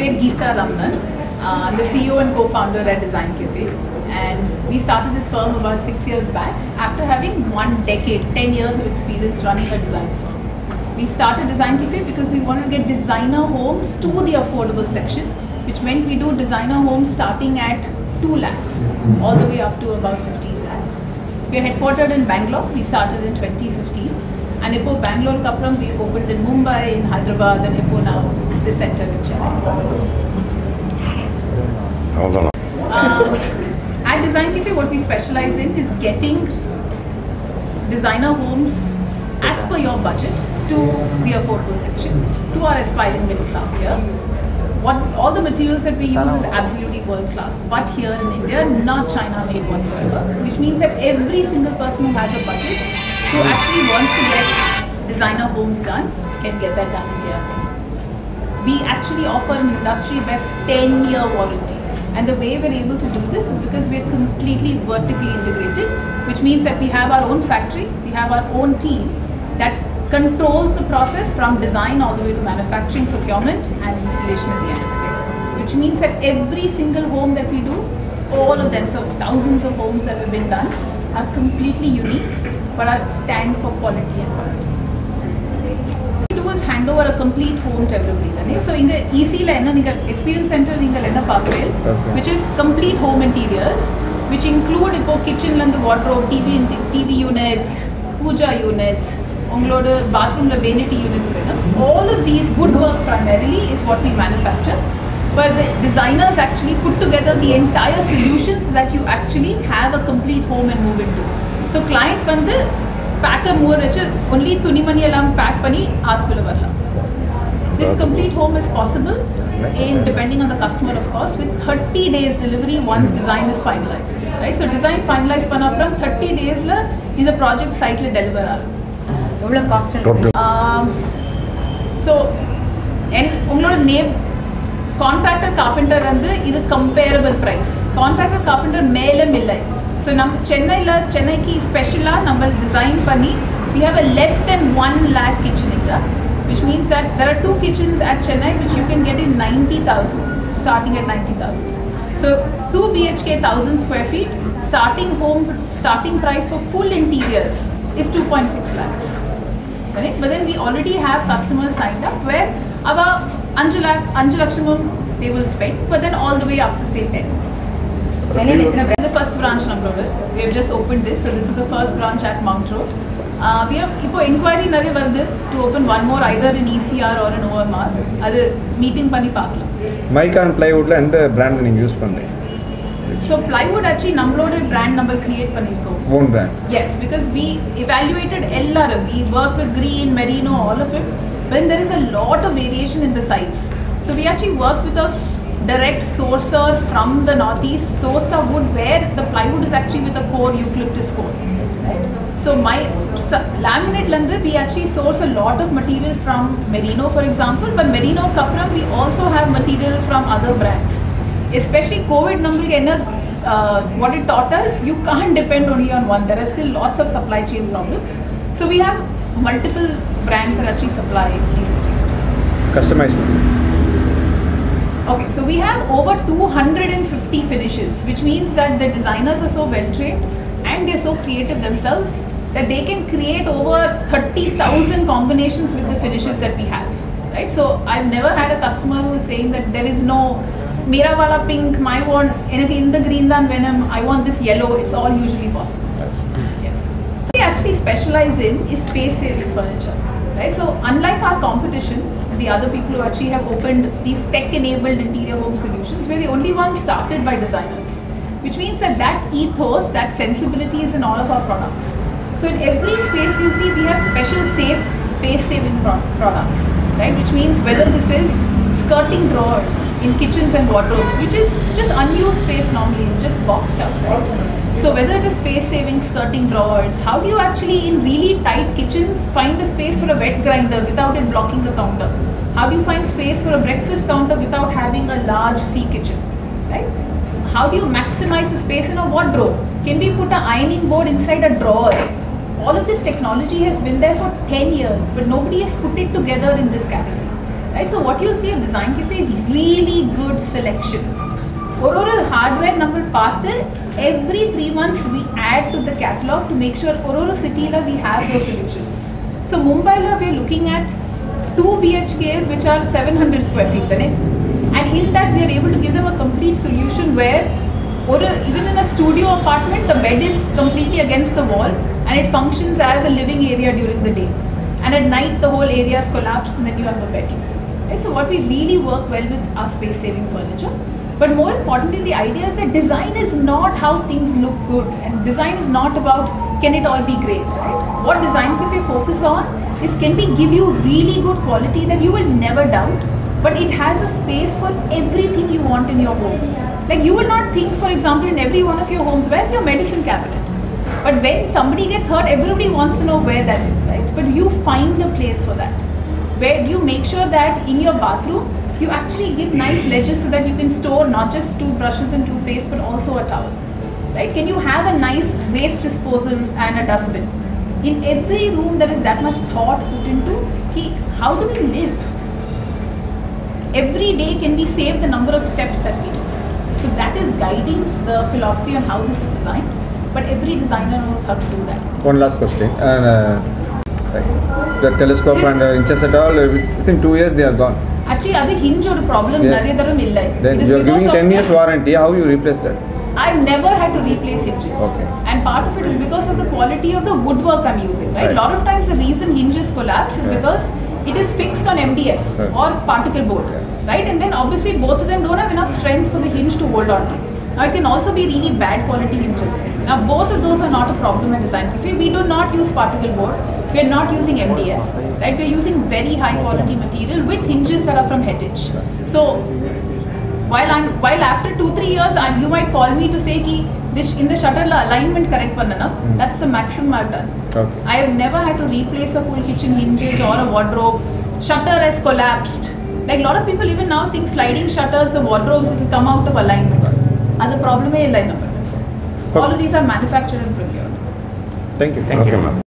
great Geeta Ramnan, the CEO and co-founder at Design Cafe. And we started this firm about 6 years back after having 1 decade, 10 years of experience running a design firm. We started Design Cafe because we wanted to get designer homes to the affordable section, which meant we do designer homes starting at 2 lakhs all the way up to about 15 lakhs. We are headquartered in Bangalore. We started in 2015. And Ipo Bangalore Kapram, we opened in Mumbai, in Hyderabad, and Ipo now the center in Chennai. Hold on. At Design Cafe, what we specialize in is getting designer homes as per your budget to the affordable section, to our aspiring middle class here. All the materials that we use is absolutely world class, but here in India, not China made whatsoever, which means that every single person who has a budget, who actually wants to get designer homes done, can get that done in their home. We actually offer an industry best 10-year warranty. And the way we're able to do this is because we're completely vertically integrated, which means that we have our own factory, we have our own team that controls the process from design all the way to manufacturing, procurement and installation at the end of the day. Which means that every single home that we do, all of them, so thousands of homes that have been done, are completely unique, but are stand for quality and quality. What we do is hand over a complete home to everybody. So in the EC experience center which is complete home interiors, which include kitchen and the wardrobe, TV units, puja units, bathroom vanity units. All of these woodwork primarily is what we manufacture, but the designers actually put together the entire solution so that you actually have a complete home and move into. So client pack and move only tunimani elam pack pani aathkulla varala. This complete home is possible depending on the customer, of course, with 30 days delivery once design is finalized. Right? So design finalized panapram 30 days la in the project site la deliver. Cost so and name contractor carpenter and this comparable price. Contractor carpenter mele millai. So nam Chennai ki special number design pani we have a less than 1 lakh kitchen inga, which means that there are 2 kitchens at Chennai which you can get in 90,000, starting at 90,000. So 2 BHK 1,000 square feet, starting price for full interiors is 2.6 lakhs. Right? But then we already have customers signed up where about 5 lakhs they will spend, but then all the way up to say 10. The first branch number, we have just opened this, so this is the first branch at Mount Road. We have inquiry to open one more either in ECR or in OMR. That's meeting pani paakla. Mica and plywood la endha brand you use pannring? So plywood actually numbered brand number create pannirkom. Own brand? Yes, because we evaluated LRM. We worked with green, merino, all of it. But then there is a lot of variation in the size. So we actually worked with a direct sourcer from the northeast, sourced our wood where the plywood is actually with a core eucalyptus core. Right? So my laminate landa, we actually source a lot of material from merino, for example, but merino kapram we also have material from other brands. Especially COVID what it taught us, you can't depend only on one. There are still lots of supply chain problems. So we have multiple brands that actually supply these materials. Customized. Okay, so we have over 250 finishes, which means that the designers are so well trained and they're so creative themselves that they can create over 30,000 combinations with the finishes that we have. Right? So I've never had a customer who is saying that there is no Mera wala pink, my want anything in the green than venom, I want this yellow. It's all usually possible. Yes. What we actually specialize in is space saving furniture. Right? So unlike our competition, the other people who actually have opened these tech-enabled interior home solutions, we're the only ones started by designers, which means that ethos, that sensibility is in all of our products. So in every space you see, we have special space-saving products, right? Which means whether this is skirting drawers in kitchens and wardrobes, which is just unused space normally, just boxed up, right? So whether it is space-saving skirting drawers, how do you actually in really tight kitchens find a space for a wet grinder without it blocking the counter? How do you find space for a breakfast counter without having a large sea kitchen, right? How do you maximize the space in a wardrobe? Can we put an ironing board inside a drawer? All of this technology has been there for 10 years, but nobody has put it together in this category. right? So what you'll see of Design Cafe is really good selection. ஒரு hardware number பார்த்து every 3 months we add to the catalog to make sure ஒரு city la we have those solutions. So Mumbai la we are looking at 2 BHKs which are 700 square feet, and in that we are able to give them a complete solution where even in a studio apartment the bed is completely against the wall and it functions as a living area during the day, and at night the whole area is collapsed and then you have a bedroom. Right? So what we really work well with our space saving furniture, but more importantly the idea is that design is not how things look good, and design is not about can it all be great, right? What Design Cafe focus on is can we give you really good quality that you will never doubt, but it has a space for everything you want in your home. Like you will not think, for example, in every one of your homes, where's your medicine cabinet? But when somebody gets hurt, everybody wants to know where that is, right? But you find a place for that. Where you make sure that in your bathroom, you actually give nice ledges so that you can store not just toothbrushes and toothpaste, but also a towel, right? Can you have a nice waste disposal and a dustbin? In every room there is that much thought put into how do we live? Every day can we save the number of steps that we do? So that is guiding the philosophy on how this is designed, but every designer knows how to do that. One last question. Like the telescope and inches at all, within 2 years they are gone. Actually, that's hinge or problem. Yes. Then you are giving 10 years warranty. How you replace that? I've never had to replace hinges. Okay. And part of it is because of the quality of the woodwork I'm using, right? A lot of times the reason hinges collapse is because it is fixed on MDF or particle board, right? And then obviously both of them don't have enough strength for the hinge to hold on to. Now it can also be really bad quality hinges. Now both of those are not a problem in Design Cafe. We do not use particle board. We are not using MDF, right? We are using very high quality material with hinges that are from Hettich. So while after 2-3 years you might call me to say ki this in the shutter alignment correct panna, that's the maximum I've done. Okay. I have never had to replace a full kitchen hinges or a wardrobe. Shutter has collapsed. Like a lot of people even now think sliding shutters, the wardrobes will come out of alignment. And the problem is alignment. All of these are manufactured and procured. Thank you. Thank you.